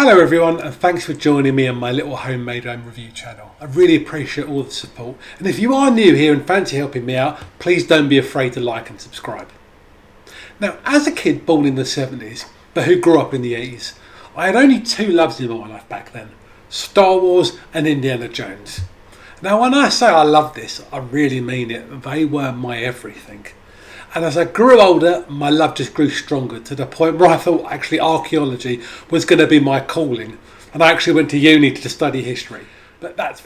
Hello everyone, and thanks for joining me on my little homemade home review channel. I really appreciate all the support, and if you are new here and fancy helping me out, please don't be afraid to like and subscribe. Now, as a kid born in the 70s, but who grew up in the 80s, I had only two loves in my life back then: Star Wars and Indiana Jones. Now, when I say I love this, I really mean it. They were my everything. And as I grew older, my love just grew stronger, to the point where I thought actually archaeology was going to be my calling. And I actually went to uni to study history.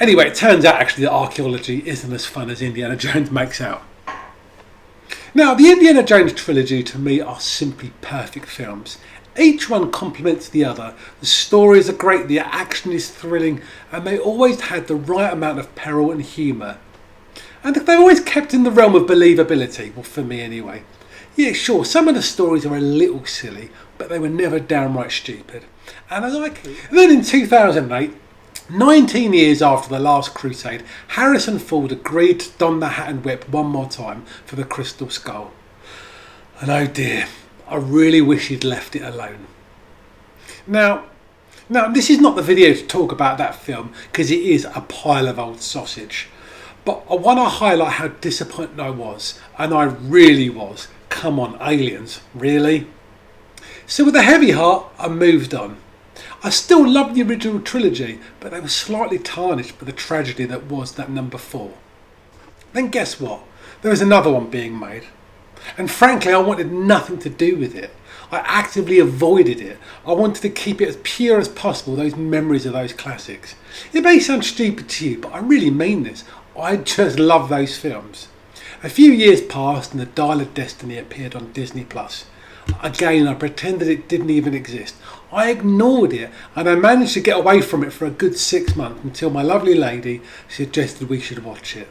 Anyway, it turns out actually that archaeology isn't as fun as Indiana Jones makes out. Now, the Indiana Jones trilogy to me are simply perfect films. Each one complements the other. The stories are great, the action is thrilling, and they always had the right amount of peril and humour. And they've always kept in the realm of believability, well, for me anyway. Yeah, sure, some of the stories are a little silly, but they were never downright stupid. And then in 2008, 19 years after The Last Crusade, Harrison Ford agreed to don the hat and whip one more time for the Crystal Skull. And oh dear, I really wish he'd left it alone. Now, this is not the video to talk about that film, because it is a pile of old sausage. But I want to highlight how disappointed I was, and I really was. Come on, aliens, really? So with a heavy heart, I moved on. I still love the original trilogy, but they were slightly tarnished by the tragedy that was that number 4. Then guess what? There was another one being made. And frankly, I wanted nothing to do with it. I actively avoided it. I wanted to keep it as pure as possible, those memories of those classics. It may sound stupid to you, but I really mean this. I just love those films. A few years passed and The Dial of Destiny appeared on Disney+. Again, I pretended it didn't even exist. I ignored it, and I managed to get away from it for a good 6 months until my lovely lady suggested we should watch it.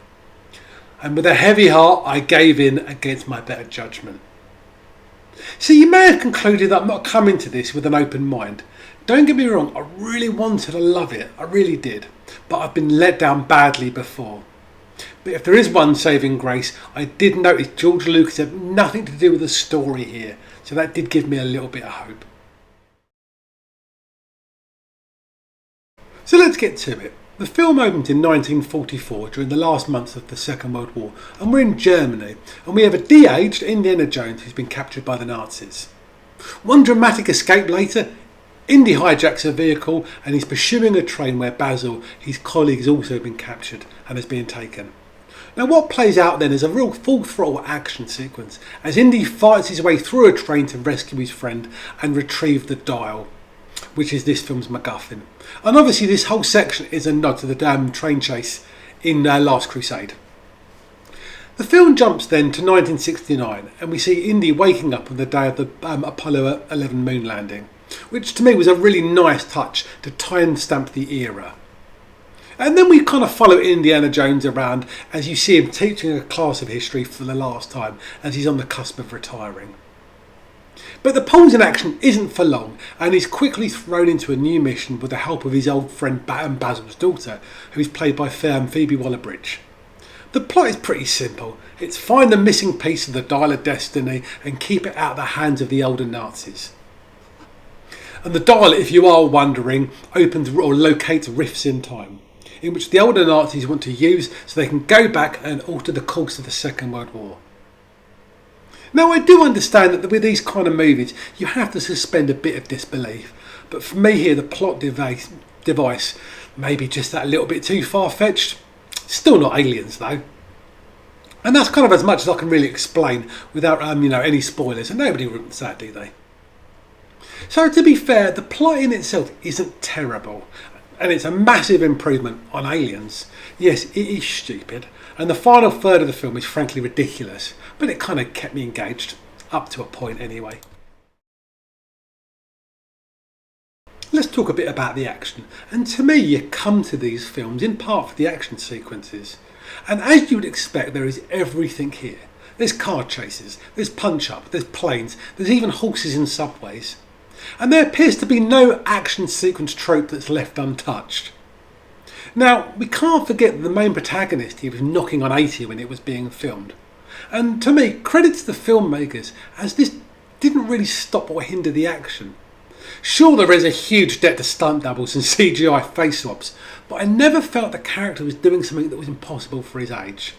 And with a heavy heart, I gave in against my better judgment. So you may have concluded that I'm not coming to this with an open mind. Don't get me wrong, I really wanted to love it, I really did. But I've been let down badly before. But if there is one saving grace, I did notice George Lucas had nothing to do with the story here, so that did give me a little bit of hope. So let's get to it. The film opened in 1944 during the last months of the Second World War, and we're in Germany, and we have a de-aged Indiana Jones who's been captured by the Nazis. One dramatic escape later, Indy hijacks a vehicle and he's pursuing a train where Basil, his colleague, has also been captured and is being taken. Now what plays out then is a real full throttle action sequence as Indy fights his way through a train to rescue his friend and retrieve the dial, which is this film's MacGuffin. And obviously this whole section is a nod to the damn train chase in Last Crusade. The film jumps then to 1969 and we see Indy waking up on the day of the Apollo 11 moon landing, which to me was a really nice touch to time stamp the era. And then we kind of follow Indiana Jones around as you see him teaching a class of history for the last time as he's on the cusp of retiring. But the pause in action isn't for long, and he's quickly thrown into a new mission with the help of his old friend Basil's daughter, who is played by Phoebe Waller-Bridge. The plot is pretty simple. It's find the missing piece of the Dial of Destiny and keep it out of the hands of the older Nazis. And the dial, if you are wondering, opens or locates rifts in time, in which the older Nazis want to use so they can go back and alter the course of the Second World War. Now I do understand that with these kind of movies you have to suspend a bit of disbelief, but for me here the plot device may be just that little bit too far-fetched. Still not aliens though. And that's kind of as much as I can really explain without any spoilers, and nobody would say that, do they? So to be fair, the plot in itself isn't terrible, and it's a massive improvement on Aliens. Yes, it is stupid, and the final third of the film is frankly ridiculous, but it kind of kept me engaged, up to a point anyway. Let's talk a bit about the action, and to me you come to these films in part for the action sequences. And as you would expect, there is everything here. There's car chases, there's punch-up, there's planes, there's even horses in subways. And there appears to be no action sequence trope that's left untouched. Now, we can't forget that the main protagonist here was knocking on 80 when it was being filmed. And to me, credit to the filmmakers, as this didn't really stop or hinder the action. Sure, there is a huge debt to stunt doubles and CGI face swaps, but I never felt the character was doing something that was impossible for his age.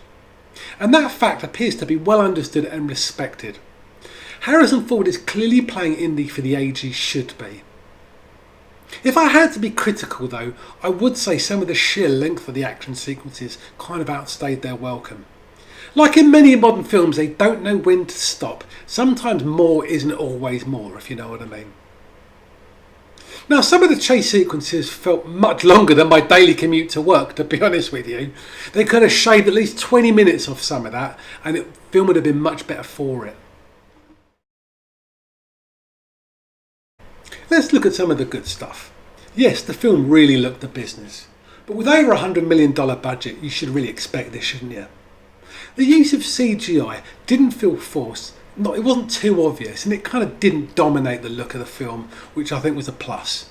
And that fact appears to be well understood and respected. Harrison Ford is clearly playing Indy for the age he should be. If I had to be critical though, I would say some of the sheer length of the action sequences kind of outstayed their welcome. Like in many modern films, they don't know when to stop. Sometimes more isn't always more, if you know what I mean. Now, some of the chase sequences felt much longer than my daily commute to work, to be honest with you. They could have shaved at least 20 minutes off some of that, and the film would have been much better for it. Let's look at some of the good stuff. Yes, the film really looked the business, but with over $100 million budget, you should really expect this, shouldn't you? The use of CGI didn't feel forced, it wasn't too obvious, and it kind of didn't dominate the look of the film, which I think was a plus.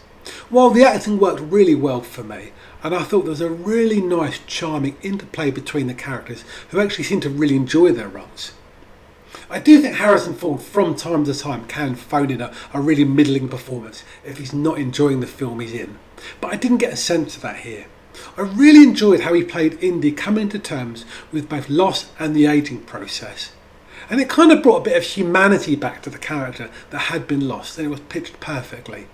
While the acting worked really well for me, and I thought there was a really nice, charming interplay between the characters who actually seemed to really enjoy their roles. I do think Harrison Ford from time to time can phone in a really middling performance if he's not enjoying the film he's in, but I didn't get a sense of that here. I really enjoyed how he played Indy coming to terms with both loss and the ageing process. And it kind of brought a bit of humanity back to the character that had been lost, and it was pitched perfectly.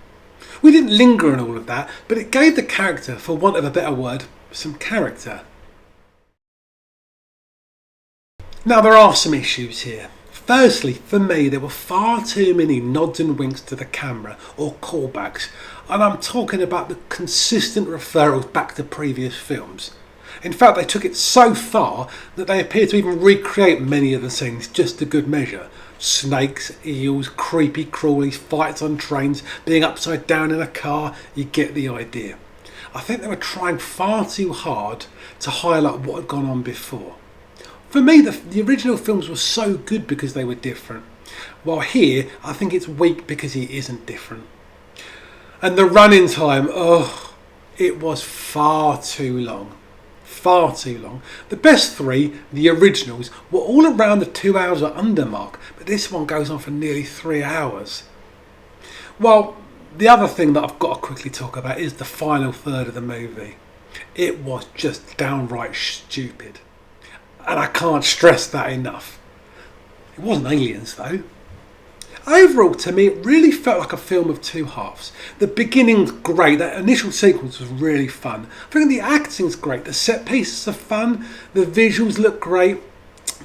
We didn't linger on all of that, but it gave the character, for want of a better word, some character. Now there are some issues here. Firstly, for me, there were far too many nods and winks to the camera or callbacks, and I'm talking about the consistent referrals back to previous films. In fact, they took it so far that they appear to even recreate many of the scenes just to good measure. Snakes, eels, creepy crawlies, fights on trains, being upside down in a car, you get the idea. I think they were trying far too hard to highlight what had gone on before. For me, the original films were so good because they were different, while here I think it's weak because he isn't different. And the running time, it was far too long. Far too long. The best three, the originals, were all around the 2 hours or under mark, but this one goes on for nearly 3 hours. Well, the other thing that I've got to quickly talk about is the final third of the movie. It was just downright stupid. And I can't stress that enough. It wasn't Aliens though. Overall, to me, it really felt like a film of two halves. The beginning's great, that initial sequence was really fun. I think the acting's great, the set pieces are fun, the visuals look great,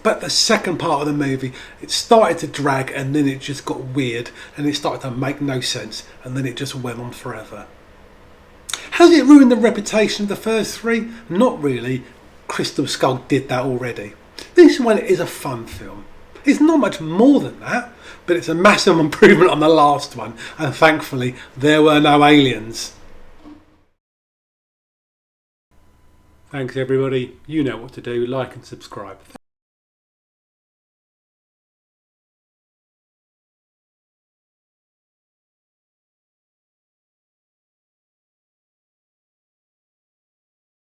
but the second part of the movie, it started to drag and then it just got weird and it started to make no sense and then it just went on forever. Has it ruined the reputation of the first three? Not really. Crystal Skull did that already. This one is a fun film. It's not much more than that, but it's a massive improvement on the last one, and thankfully there were no aliens. Thanks everybody, you know what to do, like and subscribe.